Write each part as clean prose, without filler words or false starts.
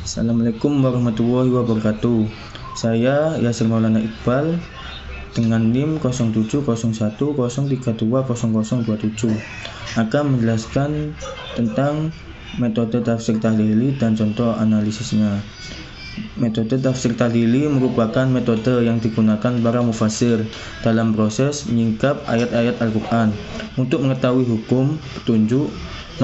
Assalamualaikum warahmatullahi wabarakatuh. Saya Yasir Maulana Iqbal dengan NIM 070103200027 akan menjelaskan tentang metode tafsir tahlili dan contoh analisisnya. Metode tafsir tahlili merupakan metode yang digunakan para mufassir dalam proses menyingkap ayat-ayat Al-Quran untuk mengetahui hukum, petunjuk,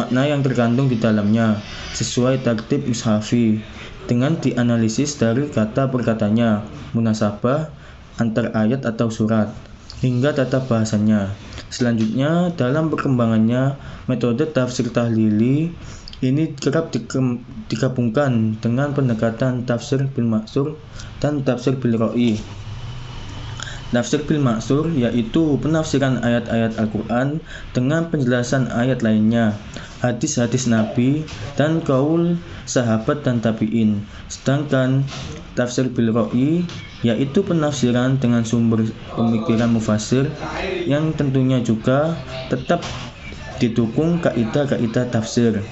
makna yang terkandung di dalamnya sesuai tertib mushafi dengan dianalisis dari kata per katanya, munasabah antar ayat atau surat, hingga tata bahasanya. Selanjutnya, dalam perkembangannya, metode tafsir tahlili ini kerap digabungkan dengan pendekatan tafsir bil maksur dan tafsir bil ra'i. Tafsir bil maksur yaitu penafsiran ayat-ayat Al-Quran dengan penjelasan ayat lainnya, hadis-hadis Nabi, dan kaul sahabat dan tabi'in. Sedangkan tafsir bil ra'i yaitu penafsiran dengan sumber pemikiran mufassir yang tentunya juga tetap didukung kaidah-kaidah tafsir.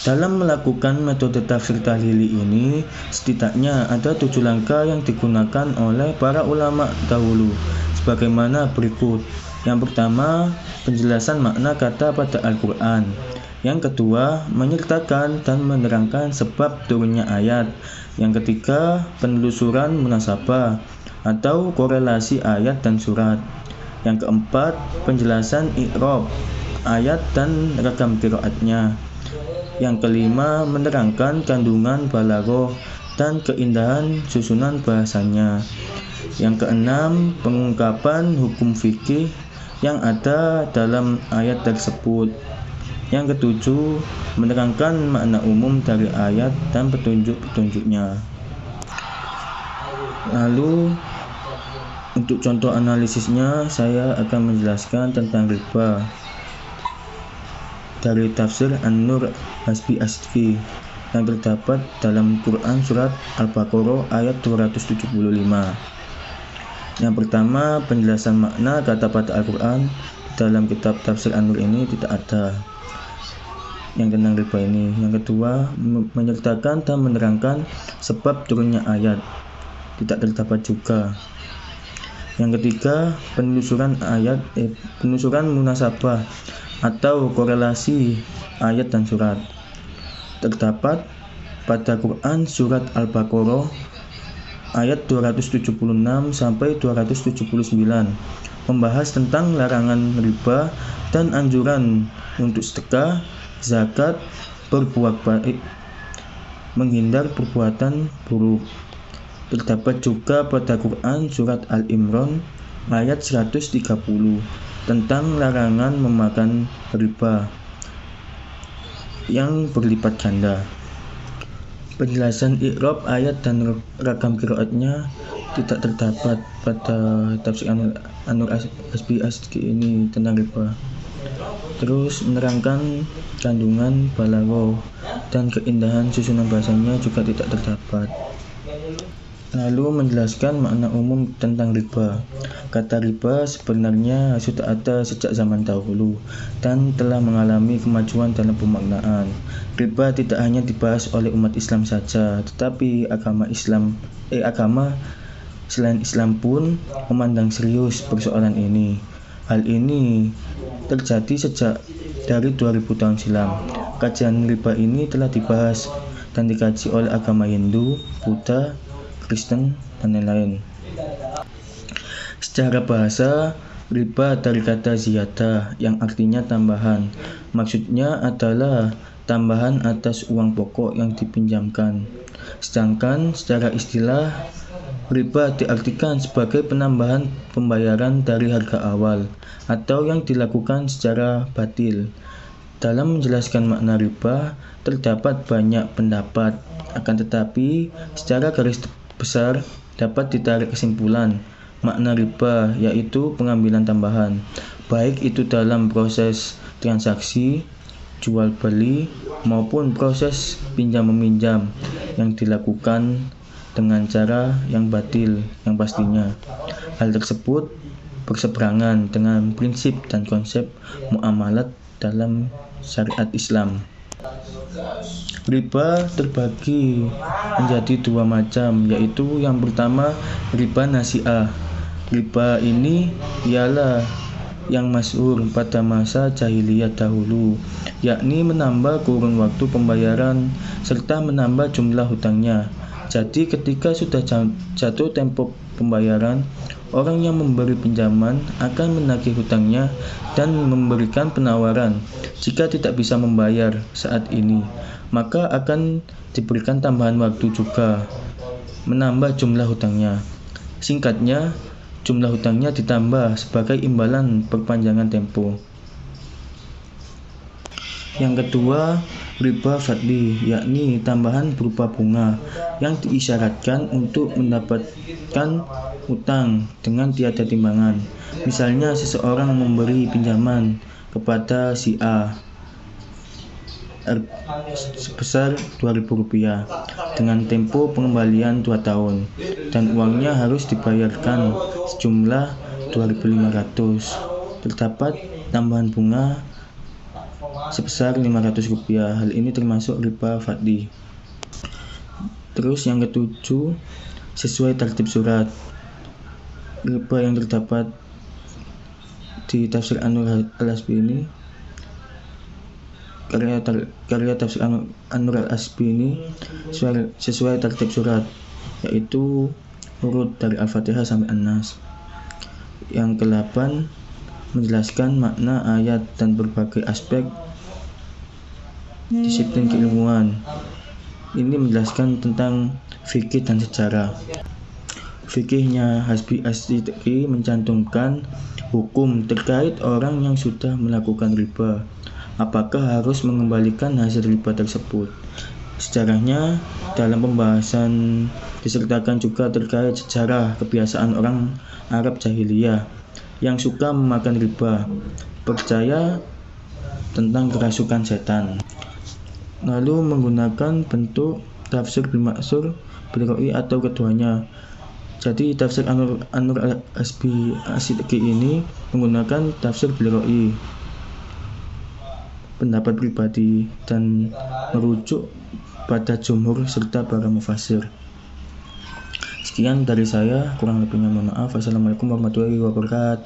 Dalam melakukan metode tafsir tahlili ini, setidaknya ada 7 langkah yang digunakan oleh para ulama dahulu, sebagaimana berikut. Yang pertama, penjelasan makna kata pada Al-Quran. Yang kedua, menyertakan dan menerangkan sebab turunnya ayat. Yang ketiga, penelusuran munasabah atau korelasi ayat dan surat. Yang keempat, penjelasan i'rab ayat dan ragam qiraatnya. Yang kelima, menerangkan kandungan balaghah dan keindahan susunan bahasanya. Yang keenam, pengungkapan hukum fikih yang ada dalam ayat tersebut. Yang ketujuh, menerangkan makna umum dari ayat dan petunjuk-petunjuknya. Lalu, untuk contoh analisisnya, saya akan menjelaskan tentang riba dari tafsir An-Nur Hasbi Asdqi yang terdapat dalam Quran surat Al-Baqarah ayat 275. Yang pertama, penjelasan makna kata pada Al-Quran dalam kitab tafsir An-Nur ini tidak ada yang tentang riba ini. Yang kedua, menyertakan dan menerangkan sebab turunnya ayat tidak terdapat juga. Yang ketiga, penelusuran munasabah atau korelasi ayat dan surat terdapat pada Quran surat Al-Baqarah ayat 276 sampai 279, membahas tentang larangan riba dan anjuran untuk sedekah, zakat, berbuat baik, menghindar perbuatan buruk. Terdapat juga pada Quran surat Al-Imran ayat 130 tentang larangan memakan riba yang berlipat ganda. Penjelasan i'rab ayat dan ragam qiraatnya tidak terdapat pada tafsir An-Nur Hasbi Asdqi ini tentang riba. Terus menerangkan kandungan balaghah dan keindahan susunan bahasanya juga tidak terdapat. Lalu menjelaskan makna umum tentang riba. Kata riba sebenarnya sudah ada sejak zaman dahulu dan telah mengalami kemajuan dalam pemaknaan. Riba tidak hanya dibahas oleh umat Islam saja, tetapi agama selain Islam pun memandang serius persoalan ini. Hal ini terjadi sejak dari 2000 tahun silam. Kajian riba ini telah dibahas dan dikaji oleh agama Hindu, Buddha, Kristen, dan lain-lain. Secara bahasa, riba dari kata ziyadah yang artinya tambahan. Maksudnya adalah tambahan atas uang pokok yang dipinjamkan. Sedangkan secara istilah, riba diartikan sebagai penambahan pembayaran dari harga awal atau yang dilakukan secara batil. Dalam menjelaskan makna riba, terdapat banyak pendapat, akan tetapi secara garis besar dapat ditarik kesimpulan makna riba yaitu pengambilan tambahan, baik itu dalam proses transaksi jual beli maupun proses pinjam meminjam yang dilakukan dengan cara yang batil yang pastinya. Hal tersebut berseberangan dengan prinsip dan konsep muamalat dalam syariat Islam. Riba terbagi menjadi dua macam, yaitu yang pertama riba nasi'ah. Riba ini ialah yang masyhur pada masa jahiliyah dahulu, yakni menambah kurun waktu pembayaran serta menambah jumlah hutangnya. Jadi ketika sudah jatuh tempo pembayaran, orang yang memberi pinjaman akan menagih hutangnya dan memberikan penawaran. Jika tidak bisa membayar saat ini, maka akan diberikan tambahan waktu juga, menambah jumlah hutangnya. Singkatnya, jumlah hutangnya ditambah sebagai imbalan perpanjangan tempo. Yang kedua, riba fadli, yakni tambahan berupa bunga yang diisyaratkan untuk mendapatkan utang dengan tiada timbangan. Misalnya seseorang memberi pinjaman kepada si A sebesar Rp2.000 dengan tempo pengembalian 2 tahun dan uangnya harus dibayarkan sejumlah Rp2.500. Terdapat tambahan bunga sebesar Rp500. Hal ini termasuk riba fadli. Terus yang ketujuh, sesuai tertib surat. Riba yang terdapat di tafsir An-Nur Al-Asbi ini, karya tafsir An-Nur Al-Asbi ini sesuai tertib surat, yaitu urut dari Al-Fatihah sampai An-Nas. Yang ke-8, menjelaskan makna ayat dan berbagai aspek disiplin keilmuan. Ini menjelaskan tentang fikih dan sejarah. Fikihnya Hasbi As-Sidqi mencantumkan hukum terkait orang yang sudah melakukan riba. Apakah harus mengembalikan hasil riba tersebut? Sejarahnya dalam pembahasan disertakan juga terkait sejarah kebiasaan orang Arab jahiliyah yang suka memakan riba, percaya tentang kerasukan setan, lalu menggunakan bentuk tafsir bil ma'sur, bil ra'i atau keduanya. Jadi tafsir An-Nur Al-Asbi As-Sidqi ini menggunakan tafsir bil ra'i, pendapat pribadi, dan merujuk pada jumhur serta para mufassir. Sekian dari saya, kurang lebihnya mohon maaf. Wassalamualaikum warahmatullahi wabarakatuh.